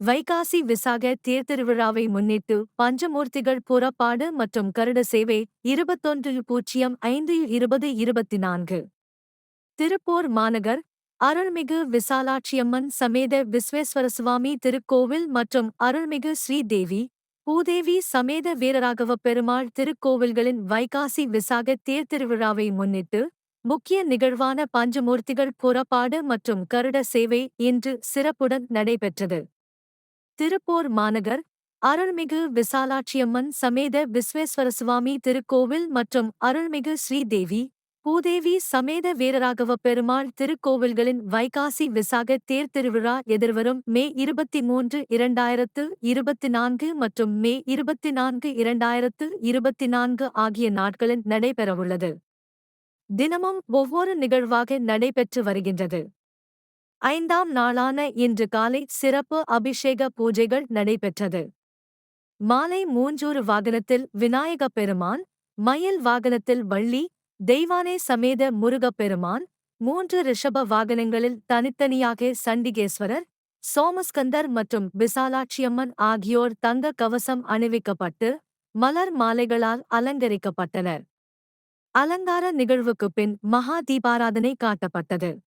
வைகாசி விசாக தேர்திருவிழாவை முன்னிட்டு பஞ்சமூர்த்திகள் புறப்பாடு மற்றும் கருட சேவை 21.05.2024. திருப்பூர் மாநகர் அருள்மிகு விசாலாட்சியம்மன் சமேத விஸ்வேஸ்வரசுவாமி திருக்கோவில் மற்றும் அருள்மிகு ஸ்ரீதேவி பூதேவி சமேத வீரராகவ பெருமாள் திருக்கோவில்களின் வைகாசி விசாக தேர்திருவிழாவை முன்னிட்டு முக்கிய நிகழ்வான பஞ்சமூர்த்திகள் புறப்பாடு மற்றும் கருட சேவை இன்று சிறப்புடன் நடைபெற்றது. திருப்பூர் மாநகர் அருள்மிகு விசாலாட்சியம்மன் சமேத விஸ்வேஸ்வரசுவாமி திருக்கோவில் மற்றும் அருள்மிகு ஸ்ரீதேவி பூதேவி சமேத வீரராகவ பெருமாள் திருக்கோவில்களின் வைகாசி விசாக தேர்திருவிழா எதிர்வரும் மே 23, 2024 மற்றும் மே 24, 2024 ஆகிய நாட்களில் நடைபெறவுள்ளது. தினமும் ஒவ்வொரு நிகழ்வாக நடைபெற்று வருகின்றது. 5ஆம் நாளான இன்று காலை சிறப்பு அபிஷேக பூஜைகள் நடைபெற்றது. மாலை மூஞ்சூறு வாகனத்தில் விநாயகப் பெருமான், மயில் வாகனத்தில் வள்ளி, தெய்வானை சமேத முருகப்பெருமான், 3 ரிஷப வாகனங்களில் தனித்தனியாக சண்டிகேஸ்வரர், சோமஸ்கந்தர் மற்றும் விசாலாட்சியம்மன் ஆகியோர் தங்க கவசம் அணிவிக்கப்பட்டு மலர் மாலைகளால் அலங்கரிக்கப்பட்டனர். அலங்கார நிகழ்வுக்குப் பின் மகா தீபாராதனை காட்டப்பட்டது.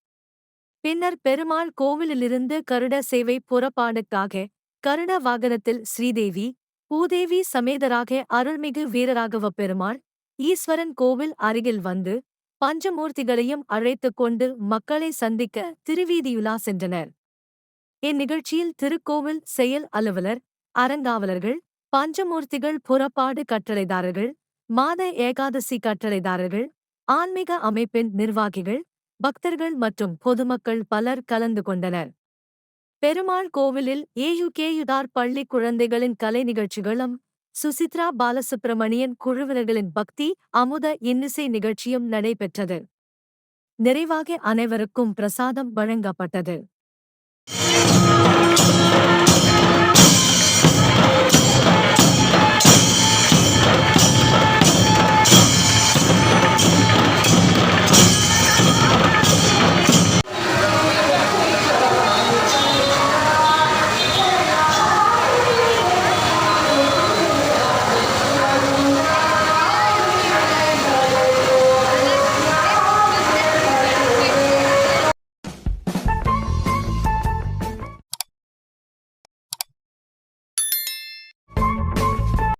பின்னர் பெருமாள் கோவிலிலிருந்து கருட சேவை புறப்பாடுக்காக கருட வாகனத்தில் ஸ்ரீதேவி பூதேவி சமேதராக அருள்மிகு வீரராகவ பெருமாள் ஈஸ்வரன் கோவில் அருகில் வந்து பஞ்சமூர்த்திகளையும் அழைத்துக் கொண்டு மக்களை சந்திக்க திருவீதியுலா சென்றனர். இந்நிகழ்ச்சியில் திருக்கோவில் செயல் அலுவலர், அறங்காவலர்கள், பஞ்சமூர்த்திகள் புறப்பாடு கட்டளைதாரர்கள், மாத ஏகாதசி கட்டளைதாரர்கள், ஆன்மீக அமைப்பின் நிர்வாகிகள், பக்தர்கள் மற்றும் பொதுமக்கள் பலர் கலந்து கொண்டனர். பெருமாள் கோவிலில் ஏயுகேயுதார் பள்ளி குழந்தைகளின் கலை நிகழ்ச்சிகளும் சுசித்ரா பாலசுப்பிரமணியன் குழுவினர்களின் பக்தி அமுத இன்னிசை நிகழ்ச்சியும் நடைபெற்றது. நிறைவாக அனைவருக்கும் பிரசாதம் வழங்கப்பட்டது.